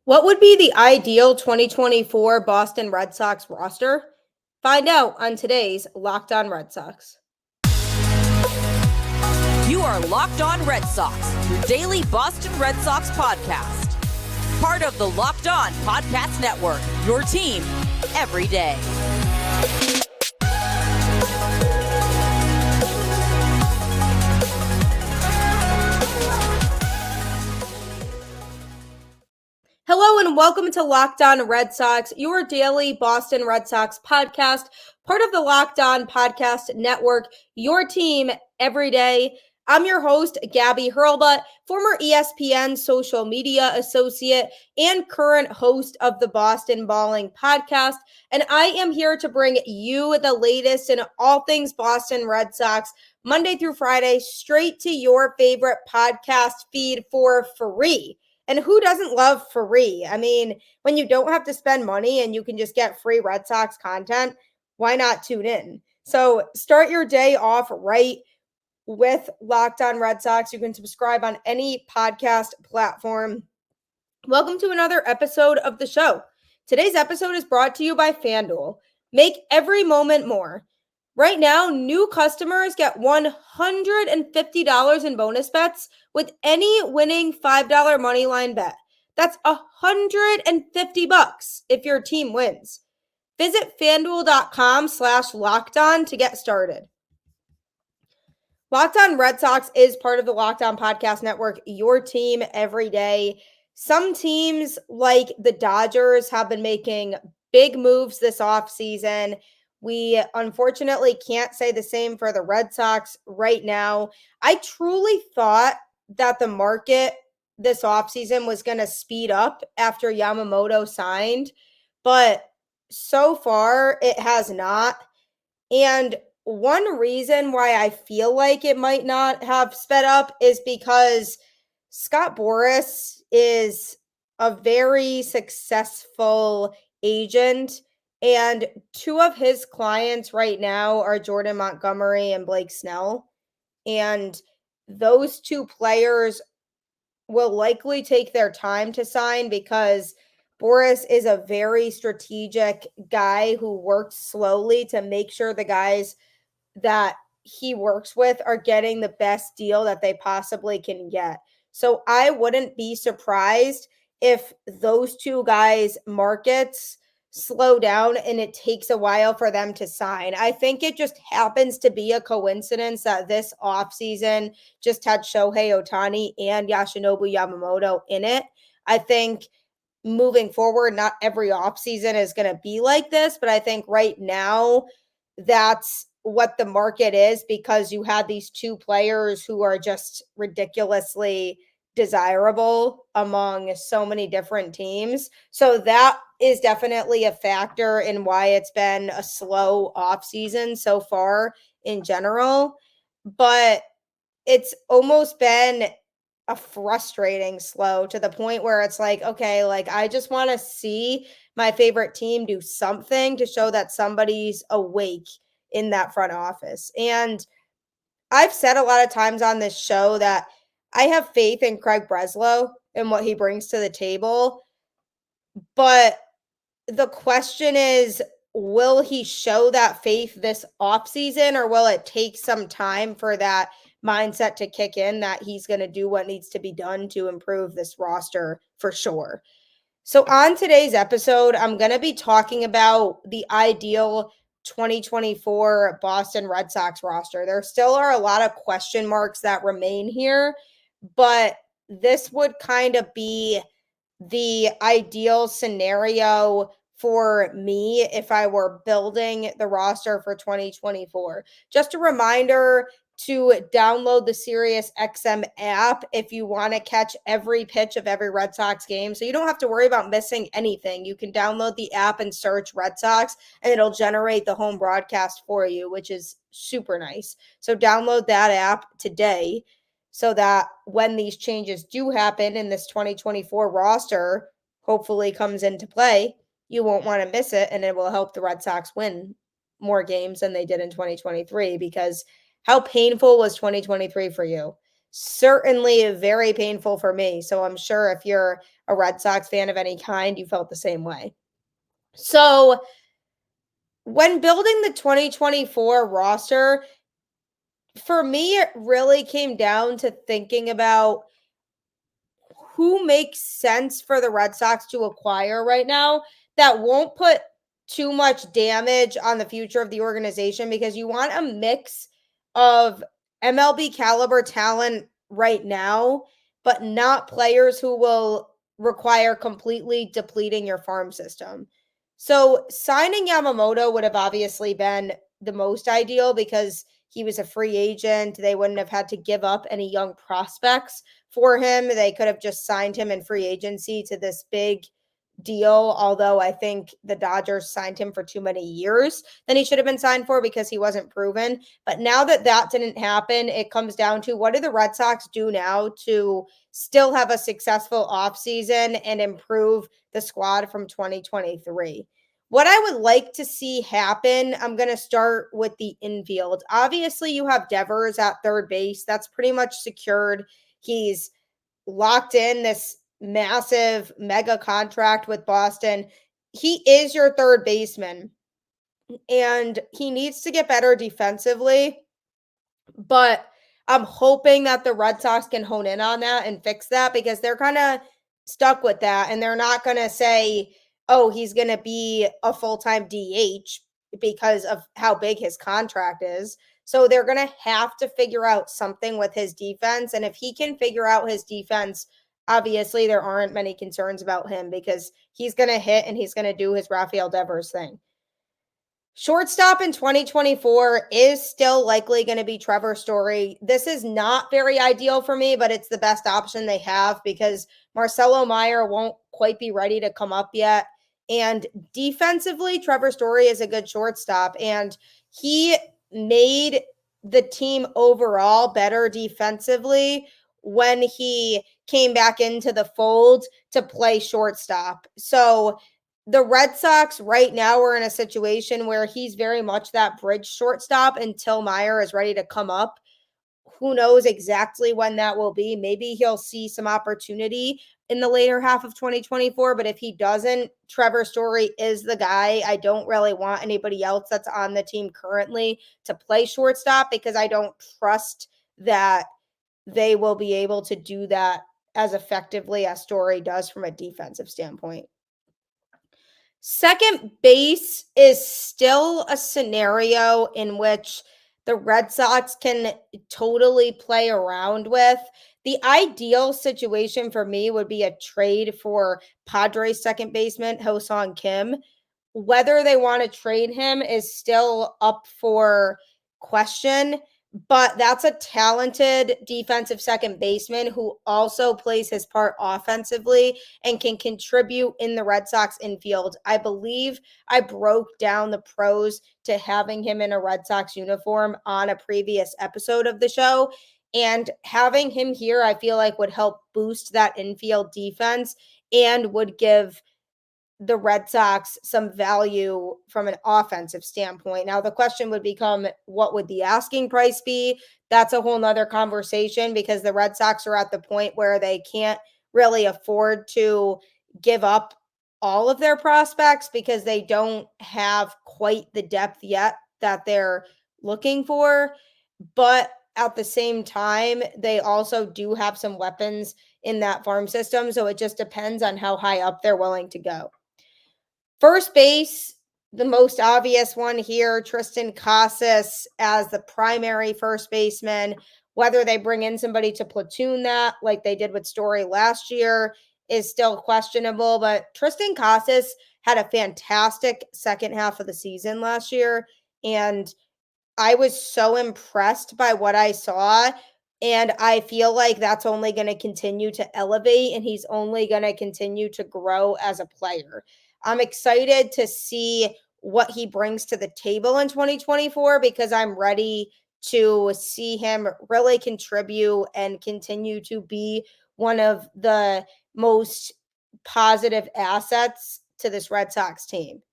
What would be the ideal 2024 Boston Red Sox roster? Find out on today's Locked On Red Sox. You are Locked On Red Sox, your daily Boston Red Sox podcast. Part of the Locked On Podcast Network, your team every day. Hello and welcome to Locked On Red Sox, your daily Boston Red Sox podcast, part of the Locked On Podcast Network, your team every day. I'm your host, Gabby, former ESPN social media associate and current host of the Boston Balling podcast, and I am here to bring you the latest in all things Boston Red Sox, Monday through Friday, straight to your favorite podcast feed for free. And who doesn't love free? I mean, when you don't have to spend money and you can just get free Red Sox content, why not tune in? So start your day off right with Locked On Red Sox. You can subscribe on any podcast platform. Welcome to another episode of the show. Today's episode is brought to you by FanDuel. Make every moment more. Right now, new customers get $150 in bonus bets with any winning $5 moneyline bet. That's $150 if your team wins. Visit FanDuel.com/lockedon to get started. Locked On Red Sox is part of the Locked On Podcast Network, your team every day. Some teams like the Dodgers have been making big moves this offseason. We unfortunately can't say the same for the Red Sox right now. I truly thought that the market this offseason was going to speed up after Yamamoto signed, but so far it has not. And one reason why I feel like it might not have sped up is because Scott Boras is a very successful agent. And two of his clients right now are Jordan Montgomery and Blake Snell. And those two players will likely take their time to sign because Boras is a very strategic guy who works slowly to make sure the guys that he works with are getting the best deal that they possibly can get. So I wouldn't be surprised if those two guys' markets slow down and it takes a while for them to sign. I think it just happens to be a coincidence that this offseason just had Shohei Ohtani and Yoshinobu Yamamoto in it. I think moving forward, not every offseason is going to be like this, but I think right now that's what the market is because you had these two players who are just ridiculously desirable among so many different teams. So that is definitely a factor in why it's been a slow offseason so far in general. But it's almost been a frustrating slow to the point where it's like, okay, like I just want to see my favorite team do something to show that somebody's awake in that front office. And I've said a lot of times on this show that I have faith in Craig Breslow and what he brings to the table. But the question is, will he show that faith this offseason or will it take some time for that mindset to kick in that he's going to do what needs to be done to improve this roster for sure? So on today's episode, I'm going to be talking about the ideal 2024 Boston Red Sox roster. There still are a lot of question marks that remain here, but this would kind of be the ideal scenario for me if I were building the roster for 2024. Just a reminder to download the SiriusXM app if you want to catch every pitch of every Red Sox game. So you don't have to worry about missing anything. You can download the app and search Red Sox and it'll generate the home broadcast for you, which is super nice. So download that app today so that when these changes do happen in this 2024 roster, hopefully comes into play, you won't want to miss it and it will help the Red Sox win more games than they did in 2023 because how painful was 2023 for you? certainly very painful for me. So I'm sure if you're a Red Sox fan of any kind, you felt the same way. So when building the 2024 roster, for me, it really came down to thinking about who makes sense for the Red Sox to acquire right now that won't put too much damage on the future of the organization, because you want a mix of MLB caliber talent right now, but not players who will require completely depleting your farm system. So signing Yamamoto would have obviously been the most ideal because he was a free agent. They wouldn't have had to give up any young prospects for him. They could have just signed him in free agency to this big deal, although I think the Dodgers signed him for too many years than he should have been signed for because he wasn't proven. But now that that didn't happen, it comes down to what do the Red Sox do now to still have a successful offseason and improve the squad from 2023. What I would like to see happen, I'm going to start with the infield. Obviously, you have Devers at third base. That's pretty much secured. He's locked in this massive mega contract with Boston. He is your third baseman, and he needs to get better defensively. But I'm hoping that the Red Sox can hone in on that and fix that, because they're kind of stuck with that. And they're not going to say, oh, he's going to be a full-time DH because of how big his contract is. So they're going to have to figure out something with his defense. And if he can figure out his defense, obviously there aren't many concerns about him because he's going to hit and he's going to do his Rafael Devers thing. Shortstop in 2024 is still likely going to be Trevor Story. This is not very ideal for me, but it's the best option they have because Marcelo Meyer won't quite be ready to come up yet. And defensively, Trevor Story is a good shortstop, and he made the team overall better defensively when he came back into the fold to play shortstop. So the Red Sox right now are in a situation where he's very much that bridge shortstop until Meyer is ready to come up. Who knows exactly when that will be? Maybe he'll see some opportunity in the later half of 2024, but if he doesn't, Trevor Story is the guy. I don't really want anybody else that's on the team currently to play shortstop because I don't trust that they will be able to do that as effectively as Story does from a defensive standpoint. Second base is still a scenario in which the Red Sox can totally play around with. The ideal situation for me would be a trade for Padres second baseman Ho-Sung Kim. Whether they want to trade him is still up for question, but that's a talented defensive second baseman who also plays his part offensively and can contribute in the Red Sox infield. I believe I broke down the pros to having him in a Red Sox uniform on a previous episode of the show. And having him here, I feel like would help boost that infield defense and would give the Red Sox some value from an offensive standpoint. Now, the question would become, what would the asking price be? That's a whole nother conversation because the Red Sox are at the point where they can't really afford to give up all of their prospects because they don't have quite the depth yet that they're looking for. But at the same time, they also do have some weapons in that farm system. So it just depends on how high up they're willing to go. First base, the most obvious one here, Triston Casas as the primary first baseman. Whether they bring in somebody to platoon that, like they did with Story last year, is still questionable. But Triston Casas had a fantastic second half of the season last year, and I was so impressed by what I saw. And I feel like that's only going to continue to elevate, and he's only going to continue to grow as a player. I'm excited to see what he brings to the table in 2024 because I'm ready to see him really contribute and continue to be one of the most positive assets to this Red Sox team.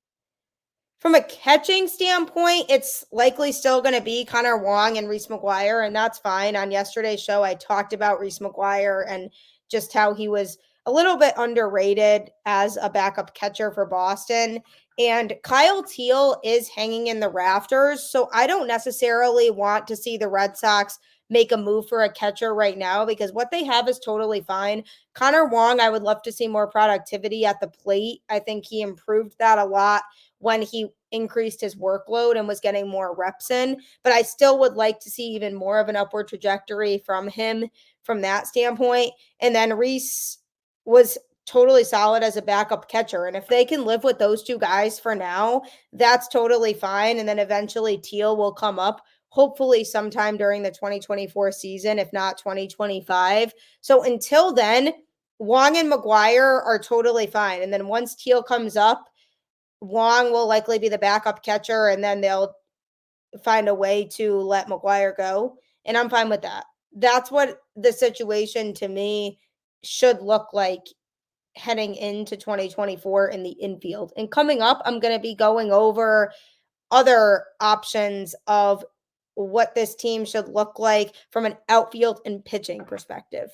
From a catching standpoint, it's likely still going to be Connor Wong and Reese McGuire, and that's fine. On yesterday's show, I talked about Reese McGuire and just how he was a little bit underrated as a backup catcher for Boston. And Kyle Teal is hanging in the rafters, so I don't necessarily want to see the Red Sox make a move for a catcher right now because what they have is totally fine. Connor Wong, I would love to see more productivity at the plate. I think he improved that a lot when he increased his workload and was getting more reps in. But I still would like to see even more of an upward trajectory from him from that standpoint. And then Reese was totally solid as a backup catcher. And if they can live with those two guys for now, that's totally fine. And then eventually Teal will come up, hopefully sometime during the 2024 season, if not 2025. So until then, Wong and McGuire are totally fine. And then once Teal comes up, Wong will likely be the backup catcher, and then they'll find a way to let McGuire go. And I'm fine with that. That's what the situation to me should look like heading into 2024 in the infield. And coming up, I'm going to be going over other options of what this team should look like from an outfield and pitching perspective.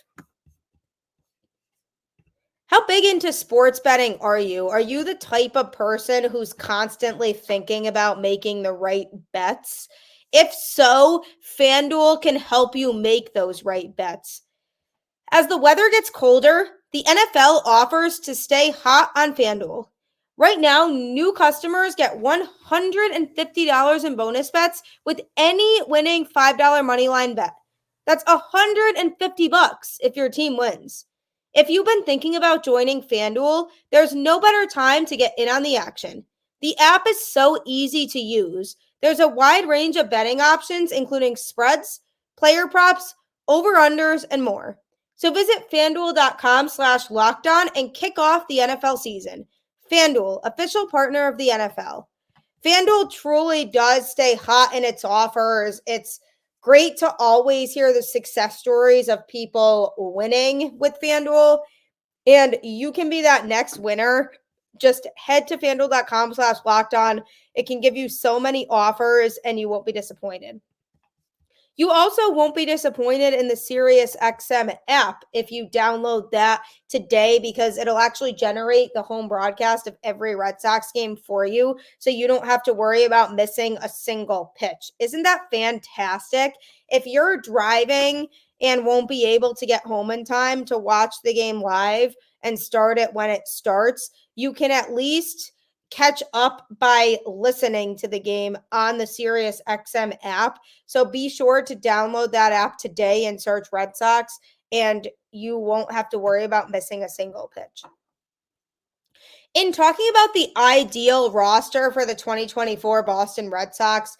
How big into sports betting are you? Are you the type of person who's constantly thinking about making the right bets? If so, FanDuel can help you make those right bets. As the weather gets colder, the NFL offers to stay hot on FanDuel. Right now, new customers get $150 in bonus bets with any winning $5 moneyline bet. That's $150 if your team wins. If you've been thinking about joining FanDuel, there's no better time to get in on the action. The app is so easy to use. There's a wide range of betting options, including spreads, player props, over-unders, and more. So visit FanDuel.com/lockedon and kick off the NFL season. FanDuel, official partner of the NFL. FanDuel truly does stay hot in its offers. It's great to always hear the success stories of people winning with FanDuel, and you can be that next winner. Just head to FanDuel.com/lockedon. It can give you so many offers, and you won't be disappointed. You also won't be disappointed in the SiriusXM app if you download that today, because it'll actually generate the home broadcast of every Red Sox game for you, so you don't have to worry about missing a single pitch. Isn't that fantastic? If you're driving and won't be able to get home in time to watch the game live and start it when it starts, you can at least catch up by listening to the game on the SiriusXM app. So be sure to download that app today and search Red Sox, and you won't have to worry about missing a single pitch. In talking about the ideal roster for the 2024 Boston Red Sox,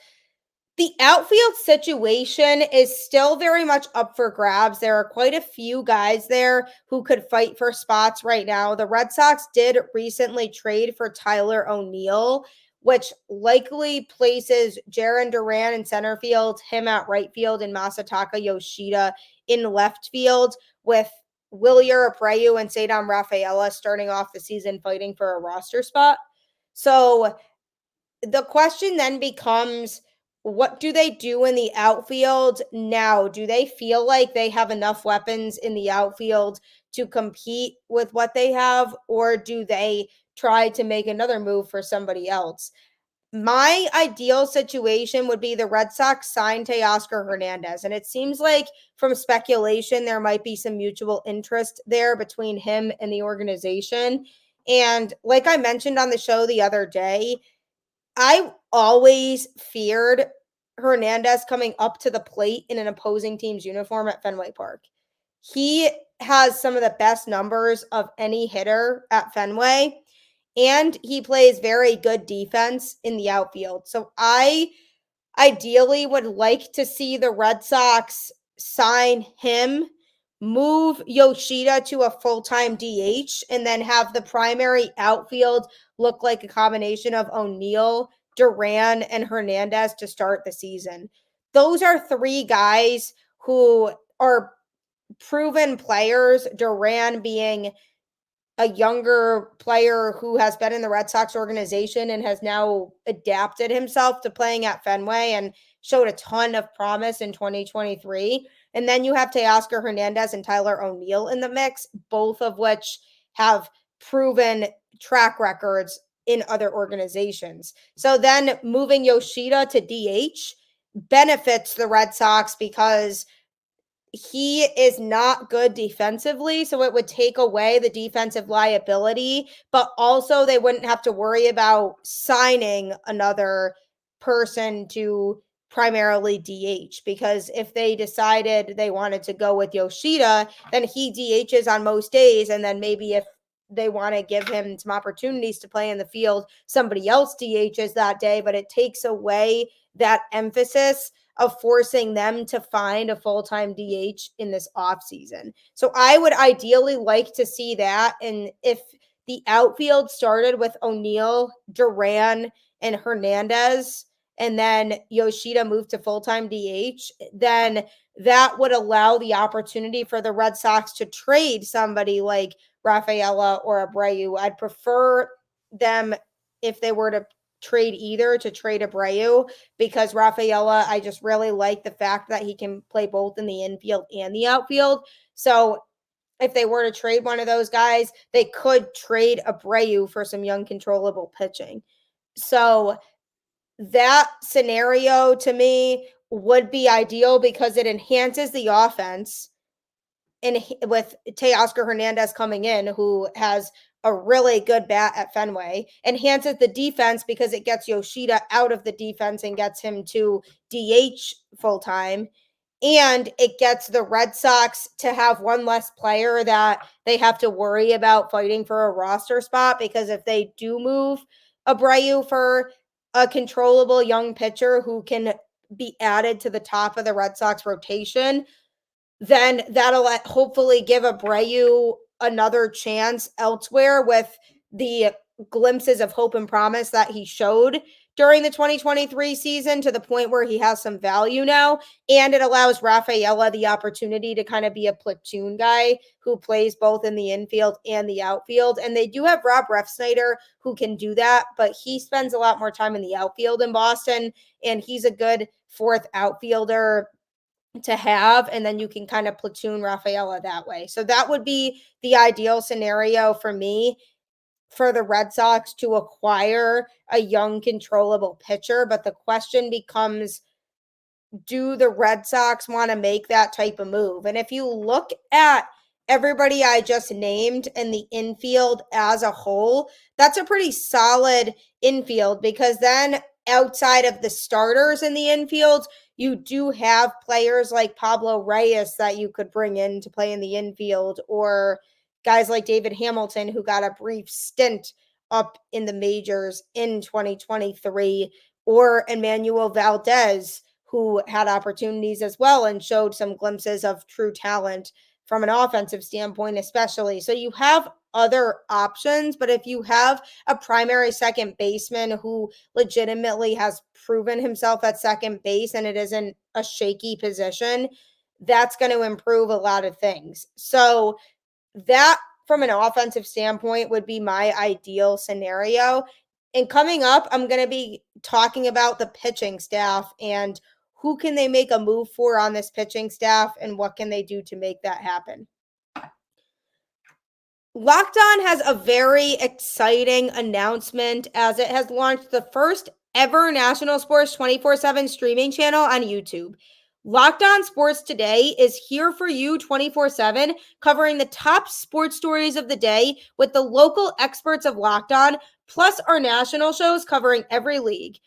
the outfield situation is still very much up for grabs. There are quite a few guys there who could fight for spots right now. The Red Sox did recently trade for Tyler O'Neill, which likely places Jarren Duran in center field, him at right field, and Masataka Yoshida in left field, with Wilyer Abreu and Cedar Rafaela starting off the season fighting for a roster spot. So the question then becomes, what do they do in the outfield now? Do they feel like they have enough weapons in the outfield to compete with what they have, or do they try to make another move for somebody else? My ideal situation would be the Red Sox sign Teoscar Hernández, and it seems like from speculation there might be some mutual interest there between him and the organization. And like I mentioned on the show the other day, I always feared Hernandez coming up to the plate in an opposing team's uniform at Fenway Park. He has some of the best numbers of any hitter at Fenway, and he plays very good defense in the outfield. So I ideally would like to see the Red Sox sign him, move Yoshida to a full-time DH, and then have the primary outfield look like a combination of O'Neill, Duran, and Hernandez to start the season. Those are three guys who are proven players, Duran being a younger player who has been in the Red Sox organization and has now adapted himself to playing at Fenway and showed a ton of promise in 2023. And then you have Teoscar Hernández and Tyler O'Neill in the mix, both of which have proven track records in other organizations. So then moving Yoshida to DH benefits the Red Sox because he is not good defensively, so it would take away the defensive liability, but also they wouldn't have to worry about signing another person to primarily DH, because if they decided they wanted to go with Yoshida, then he DHs on most days, and then maybe if they want to give him some opportunities to play in the field, somebody else DHs that day, but it takes away that emphasis of forcing them to find a full-time DH in this offseason. So I would ideally like to see that. And if the outfield started with O'Neill, Duran, and Hernandez, and then Yoshida moved to full-time DH, then that would allow the opportunity for the Red Sox to trade somebody like Rafaela or Abreu. I'd prefer them, if they were to trade either, to trade Abreu, because Rafaela, I just really like the fact that he can play both in the infield and the outfield. So if they were to trade one of those guys, they could trade Abreu for some young controllable pitching. So that scenario to me would be ideal because it enhances the offense. And with Teoscar Hernández coming in, who has a really good bat at Fenway, enhances the defense because it gets Yoshida out of the defense and gets him to DH full time. And it gets the Red Sox to have one less player that they have to worry about fighting for a roster spot, because if they do move Abreu for a controllable young pitcher who can be added to the top of the Red Sox rotation, then that'll hopefully give Abreu another chance elsewhere with the glimpses of hope and promise that he showed during the 2023 season, to the point where he has some value now. And it allows Rafaela the opportunity to kind of be a platoon guy who plays both in the infield and the outfield. And they do have Rob Refsnyder who can do that, but he spends a lot more time in the outfield in Boston, and he's a good fourth outfielder to have, and then you can kind of platoon Rafaela that way. So that would be the ideal scenario for me, for the Red Sox to acquire a young controllable pitcher. But the question becomes, do the Red Sox want to make that type of move? And if you look at everybody I just named in the infield as a whole, that's a pretty solid infield, because then outside of the starters in the infield, you do have players like Pablo Reyes that you could bring in to play in the infield, or guys like David Hamilton, who got a brief stint up in the majors in 2023, or Emmanuel Valdez, who had opportunities as well and showed some glimpses of true talent from an offensive standpoint, especially. So you have other options, but if you have a primary second baseman who legitimately has proven himself at second base and it isn't a shaky position, that's going to improve a lot of things. So that, from an offensive standpoint, would be my ideal scenario. And coming up, I'm going to be talking about the pitching staff and who can they make a move for on this pitching staff and what can they do to make that happen. Locked On has a very exciting announcement, as it has launched the first ever National Sports 24/7 streaming channel on YouTube. Locked On Sports Today is here for you 24/7, covering the top sports stories of the day with the local experts of Locked On, plus our national shows covering every league.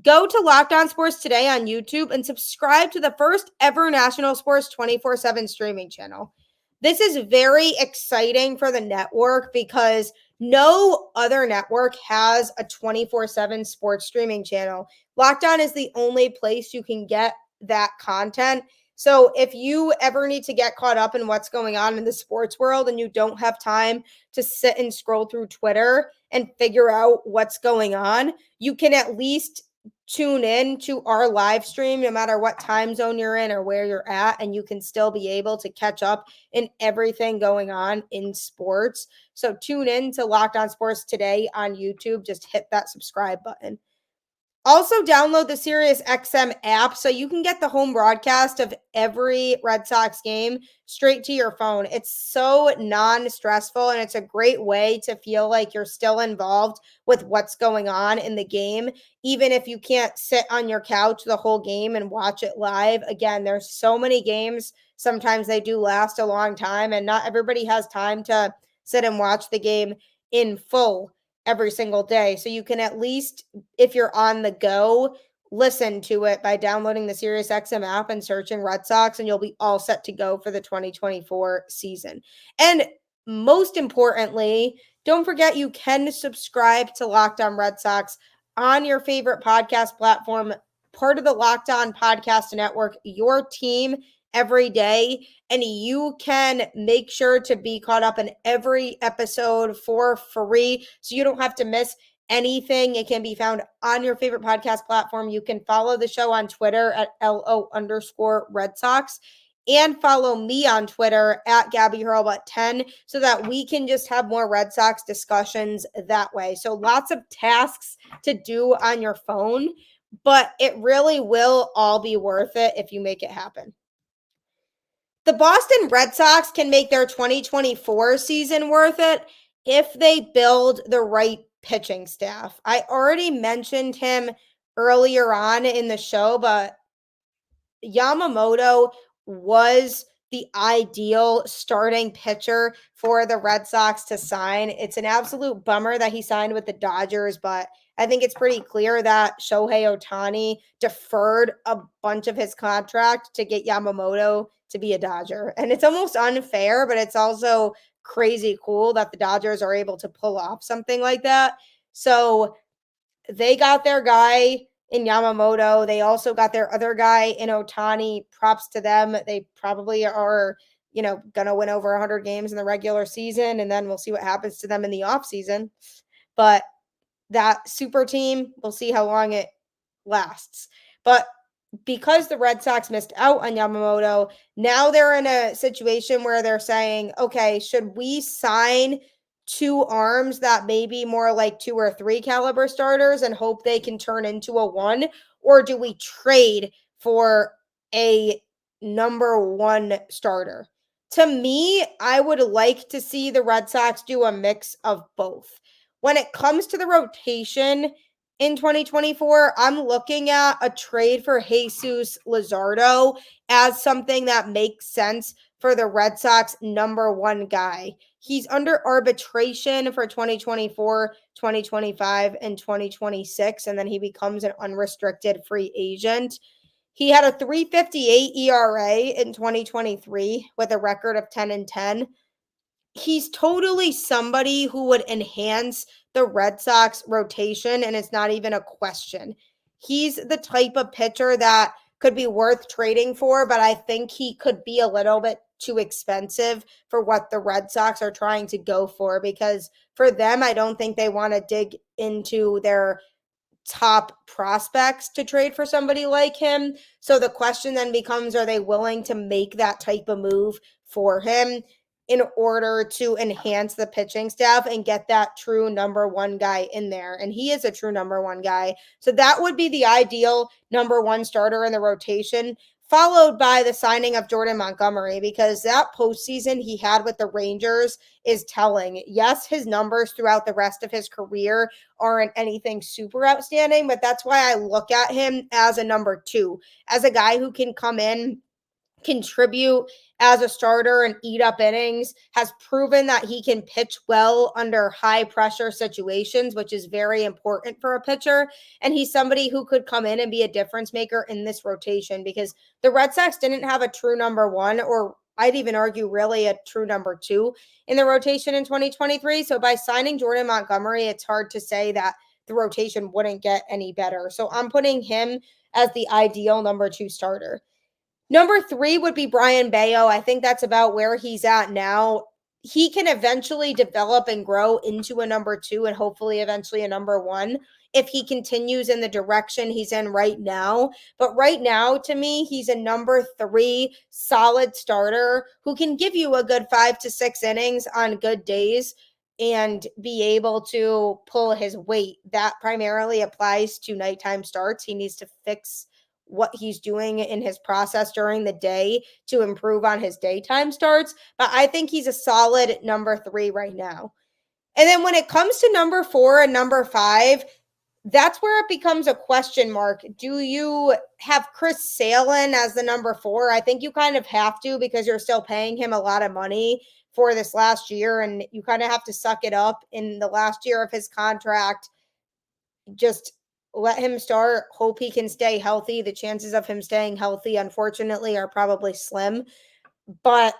Go to Locked On Sports Today on YouTube and subscribe to the first ever National Sports 24/7 streaming channel. This is very exciting for the network because no other network has a 24/7 sports streaming channel. Locked On is the only place you can get that content. So if you ever need to get caught up in what's going on in the sports world and you don't have time to sit and scroll through Twitter and figure out what's going on, you can at least tune in to our live stream no matter what time zone you're in or where you're at, and you can still be able to catch up in everything going on in sports. So tune in to Locked On Sports today on YouTube. Just hit that subscribe button. Also, download the SiriusXM app so you can get the home broadcast of every Red Sox game straight to your phone. It's so non-stressful, and it's a great way to feel like you're still involved with what's going on in the game, even if you can't sit on your couch the whole game and watch it live. Again, there's so many games. Sometimes they do last a long time, and not everybody has time to sit and watch the game in full every single day. So you can at least, if you're on the go, listen to it by downloading the SiriusXM app and searching Red Sox, and you'll be all set to go for the 2024 season. And most importantly, don't forget you can subscribe to Locked On Red Sox on your favorite podcast platform, part of the Locked On Podcast Network, your team every day, and you can make sure to be caught up in every episode for free so you don't have to miss anything. It can be found on your favorite podcast platform. You can follow the show on Twitter at LO_Red Sox and follow me on Twitter at Gabby Hurlbut 10 so that we can just have more Red Sox discussions that way. So lots of tasks to do on your phone, but it really will all be worth it if you make it happen. The Boston Red Sox can make their 2024 season worth it if they build the right pitching staff. I already mentioned him earlier on in the show, but Yamamoto was the ideal starting pitcher for the Red Sox to sign. It's an absolute bummer that he signed with the Dodgers, but I think it's pretty clear that Shohei Ohtani deferred a bunch of his contract to get Yamamoto to be a Dodger. And it's almost unfair, but it's also crazy cool that the Dodgers are able to pull off something like that. So they got their guy in Yamamoto. They also got their other guy in Ohtani. Props to them. They probably are, going to win over 100 games in the regular season, and then we'll see what happens to them in the offseason. But that super team, we'll see how long it lasts. But because the Red Sox missed out on Yamamoto, now they're in a situation where they're saying, okay, should we sign two arms that may be more like 2 or 3 caliber starters and hope they can turn into a 1? Or do we trade for a number 1 starter? To me, I would like to see the Red Sox do a mix of both. When it comes to the rotation in 2024, I'm looking at a trade for Jesus Luzardo as something that makes sense for the Red Sox number 1 guy. He's under arbitration for 2024, 2025, and 2026, and then he becomes an unrestricted free agent. He had a 3.58 ERA in 2023 with a record of 10-10. He's totally somebody who would enhance the Red Sox rotation, and it's not even a question. He's the type of pitcher that could be worth trading for, but I think he could be a little bit too expensive for what the Red Sox are trying to go for, because for them, I don't think they want to dig into their top prospects to trade for somebody like him. So the question then becomes, are they willing to make that type of move for him in order to enhance the pitching staff and get that true number 1 guy in there? And he is a true number 1 guy. So that would be the ideal number 1 starter in the rotation, followed by the signing of Jordan Montgomery, because that postseason he had with the Rangers is telling. Yes, his numbers throughout the rest of his career aren't anything super outstanding, but that's why I look at him as a number 2, as a guy who can come in, contribute as a starter and eat up innings, has proven that he can pitch well under high pressure situations, which is very important for a pitcher. And he's somebody who could come in and be a difference maker in this rotation, because the Red Sox didn't have a true number 1, or I'd even argue really a true number 2 in the rotation in 2023. So by signing Jordan Montgomery, it's hard to say that the rotation wouldn't get any better. So I'm putting him as the ideal number 2 starter. Number 3 would be Brian Bayo. I think that's about where he's at now. he can eventually develop and grow into a number 2 and hopefully eventually a number 1 if he continues in the direction he's in right now. But right now, to me, he's a number 3 solid starter who can give you a good 5 to 6 innings on good days and be able to pull his weight. That primarily applies to nighttime starts. He needs to fix what he's doing in his process during the day to improve on his daytime starts. But I think he's a solid number 3 right now. And then when it comes to number 4 and number 5, that's where it becomes a question mark. Do you have Chris Sale as the number 4? I think you kind of have to because you're still paying him a lot of money for this last year, and you kind of have to suck it up in the last year of his contract. Just let him start, hope he can stay healthy. The chances of him staying healthy, unfortunately, are probably slim. But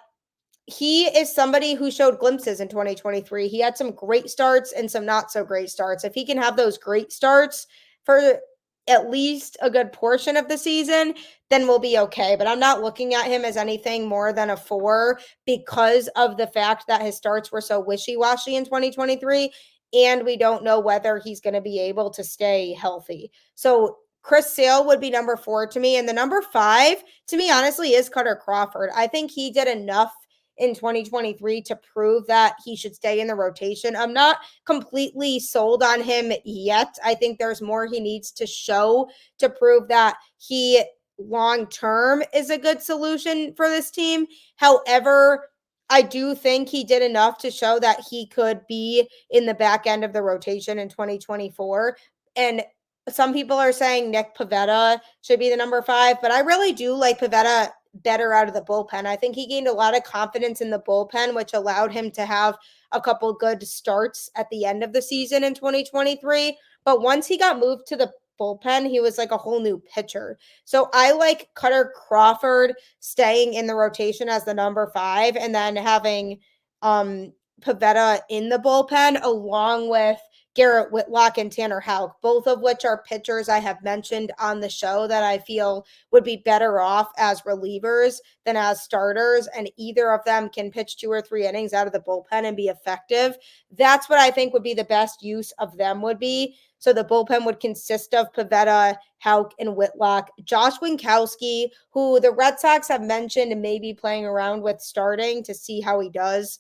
he is somebody who showed glimpses in 2023. He had some great starts and some not so great starts. If he can have those great starts for at least a good portion of the season, then we'll be okay. But I'm not looking at him as anything more than a 4 because of the fact that his starts were so wishy-washy in 2023, and we don't know whether he's going to be able to stay healthy. So Chris Sale would be number 4 to me. And the number 5, to me, honestly, is Cutter Crawford. I think he did enough in 2023 to prove that he should stay in the rotation. I'm not completely sold on him yet. I think there's more he needs to show to prove that he long-term is a good solution for this team. However, I do think he did enough to show that he could be in the back end of the rotation in 2024. And some people are saying Nick Pivetta should be the number 5, but I really do like Pivetta better out of the bullpen. I think he gained a lot of confidence in the bullpen, which allowed him to have a couple good starts at the end of the season in 2023. But once he got moved to the bullpen, he was like a whole new pitcher. So I like Cutter Crawford staying in the rotation as the number 5 and then having Pivetta in the bullpen along with Garrett Whitlock and Tanner Houck, both of which are pitchers I have mentioned on the show that I feel would be better off as relievers than as starters, and either of them can pitch 2 or 3 innings out of the bullpen and be effective. That's what I think would be the best use of them would be. So the bullpen would consist of Pivetta, Houck, and Whitlock. Josh Winkowski, who the Red Sox have mentioned maybe playing around with starting to see how he does.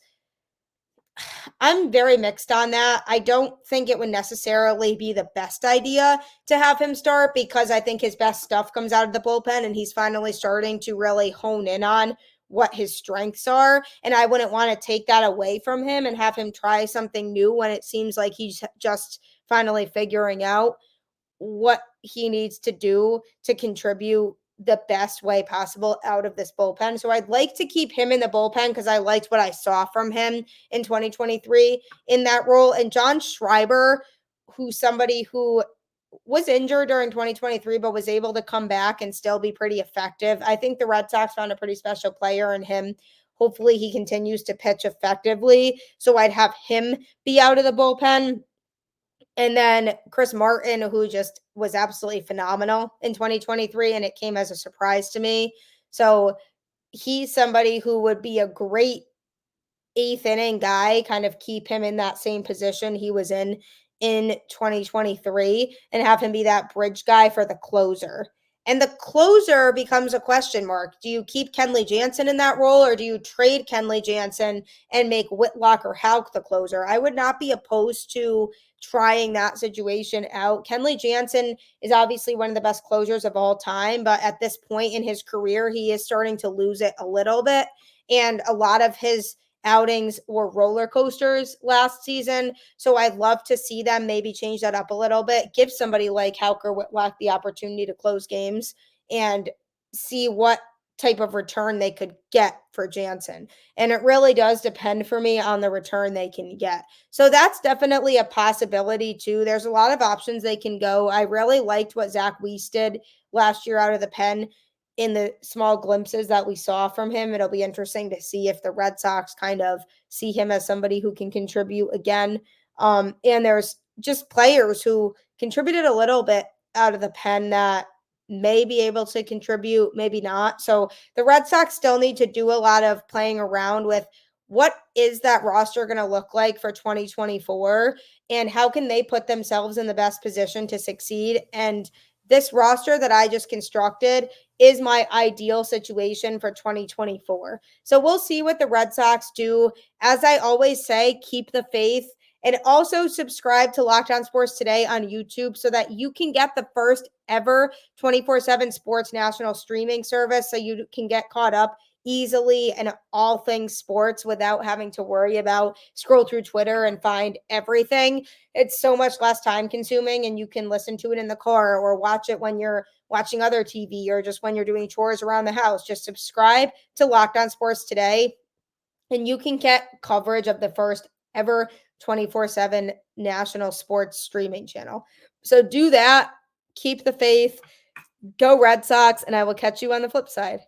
I'm very mixed on that. I don't think it would necessarily be the best idea to have him start because I think his best stuff comes out of the bullpen and he's finally starting to really hone in on what his strengths are. And I wouldn't want to take that away from him and have him try something new when it seems like he's just finally figuring out what he needs to do to contribute the best way possible out of this bullpen. So I'd like to keep him in the bullpen because I liked what I saw from him in 2023 in that role. And John Schreiber, who's somebody who was injured during 2023 but was able to come back and still be pretty effective. I think the Red Sox found a pretty special player in him. Hopefully he continues to pitch effectively. So I'd have him be out of the bullpen. And then Chris Martin, who just was absolutely phenomenal in 2023, and it came as a surprise to me. So he's somebody who would be a great 8th inning guy, kind of keep him in that same position he was in 2023 and have him be that bridge guy for the closer. And the closer becomes a question mark. Do you keep Kenley Jansen in that role or do you trade Kenley Jansen and make Whitlock or Houck the closer? I would not be opposed to trying that situation out. Kenley Jansen is obviously one of the best closers of all time, but at this point in his career, he is starting to lose it a little bit. And a lot of his outings were roller coasters last season. So I'd love to see them maybe change that up a little bit, give somebody like Houck or Whitlock the opportunity to close games and see what type of return they could get for Jansen. And it really does depend for me on the return they can get. So that's definitely a possibility too. There's a lot of options they can go. I really liked what Zach Weiss did last year out of the pen in the small glimpses that we saw from him. It'll be interesting to see if the Red Sox kind of see him as somebody who can contribute again. And there's just players who contributed a little bit out of the pen that may be able to contribute, maybe not. So the Red Sox still need to do a lot of playing around with what is that roster going to look like for 2024, and how can they put themselves in the best position to succeed? And this roster that I just constructed is my ideal situation for 2024. So we'll see what the Red Sox do. As I always say, keep the faith. And also subscribe to Locked On Sports Today on YouTube so that you can get the first ever 24/7 sports national streaming service, so you can get caught up easily in all things sports without having to worry about scroll through Twitter and find everything. It's so much less time consuming, and you can listen to it in the car or watch it when you're watching other TV or just when you're doing chores around the house. Just subscribe to Locked On Sports Today, and you can get coverage of the first ever 24/7 national sports streaming channel. So do that. Keep the faith. Go Red Sox, and I will catch you on the flip side.